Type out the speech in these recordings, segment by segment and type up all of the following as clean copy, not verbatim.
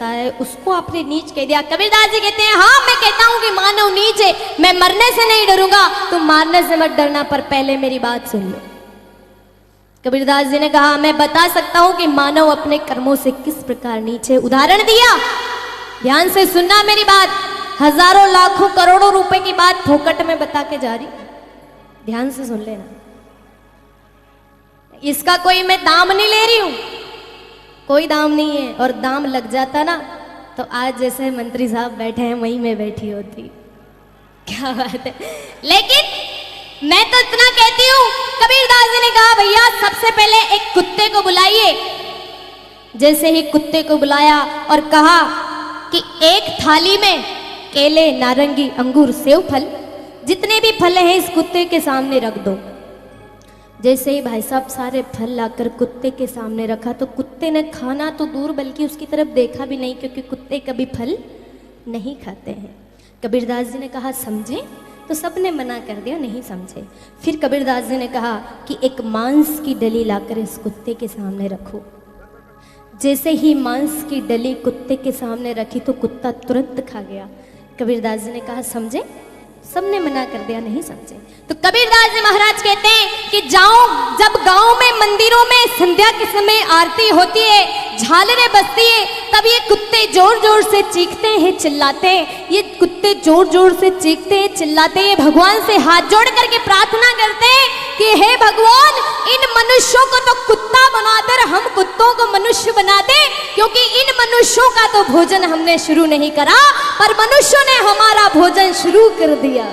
करता है उसको आपने नीच कह दिया। कबीरदास जी कहते हैं हाँ मैं कहता हूं कि मानव नीच है, मैं मरने से नहीं डरूंगा, तुम मारने से मत डरना, पर पहले मेरी बात सुन लो। कबीरदास जी ने कहा मैं बता सकता हूं कि मानव अपने कर्मों से किस प्रकार नीच है। उदाहरण दिया, ध्यान से सुनना मेरी बात, हजारों लाखों करोड़ों रुपए की बात फोकट में बता के जा रही, ध्यान से सुन लेना। इसका कोई मैं दाम नहीं ले रही हूं, कोई दाम नहीं है, और दाम लग जाता ना तो आज जैसे मंत्री साहब बैठे हैं वहीं मैं बैठी होती। क्या बात है। लेकिन मैं तो इतना कहती हूं, कबीरदास जी ने कहा भैया सबसे पहले एक कुत्ते को बुलाइए। जैसे ही कुत्ते को बुलाया और कहा कि एक थाली में केले, नारंगी, अंगूर, सेव फल, जितने भी फल हैं इस कुत्ते के सामने रख दो। जैसे ही भाई साहब सारे फल लाकर कुत्ते के सामने रखा तो कुत्ते ने खाना तो दूर बल्कि उसकी तरफ देखा भी नहीं, क्योंकि कुत्ते कभी फल नहीं खाते हैं। कबीरदास जी ने कहा समझे, तो सबने मना कर दिया नहीं समझे। फिर कबीरदास जी ने कहा कि एक मांस की डली लाकर इस कुत्ते के सामने रखो। जैसे ही मांस की डली कुत्ते के सामने रखी तो कुत्ता तुरंत खा गया। कबीरदास जी ने कहा समझे, सबने मना कर दिया नहीं समझे। तो कबीरदास जी महाराज कहते हैं कि जाओ, जब गांव में मंदिरों में संध्या के समय आरती होती है, झालरें बजती है, तब ये कुत्ते जोर जोर से चीखते हैं, चिल्लाते हैं। ये कुत्ते जोर जोर से चीखते हैं, चिल्लाते हैं, भगवान से हाथ जोड़ करके प्रार्थना करते हैं कि हे भगवान इन मनुष्यों को तो कुत्ता बनाकर हम कुत्तों को मनुष्य बना दे, क्योंकि इन मनुष्यों का तो भोजन हमने शुरू नहीं करा पर मनुष्यों ने हमारा भोजन शुरू कर दिया।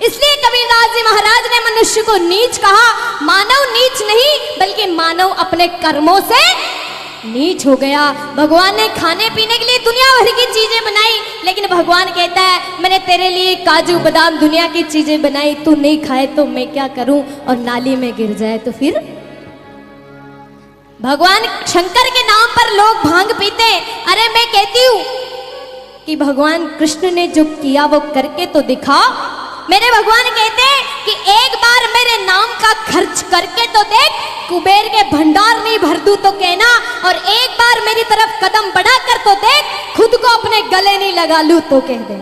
इसलिए कबीरदास जी महाराज ने मनुष्य को नीच कहा। मानव नीच नहीं बल्कि मानव अपने कर्मों से नीच हो गया। भगवान ने खाने पीने के लिए दुनिया भर की चीजें बनाई, लेकिन भगवान कहता है मैंने तेरे लिए काजू बादाम दुनिया की चीजें बनाई, तू नहीं खाए तो मैं क्या करूं, और नाली में गिर जाए तो फिर। भगवान शंकर के नाम पर लोग भांग पीते। अरे मैं कहती हूं कि भगवान कृष्ण ने जो किया वो करके तो दिखा। मेरे भगवान कहते हैं कि एक बार मेरे नाम का खर्च करके तो देख, कुबेर के भंडार नहीं भर दूं तो कहना, और एक बार मेरी तरफ कदम बढ़ा कर तो देख, खुद को अपने गले नहीं लगा लूं तो कह दे।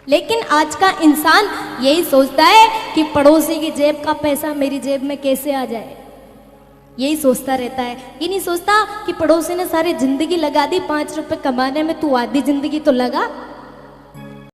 लेकिन आज का इंसान यही सोचता है कि पड़ोसी की जेब का पैसा मेरी जेब में कैसे आ जाए, यही सोचता रहता है। ये नहीं सोचता कि पड़ोसी ने सारी जिंदगी लगा दी 5 रुपए कमाने में, तू आधी जिंदगी तो लगा।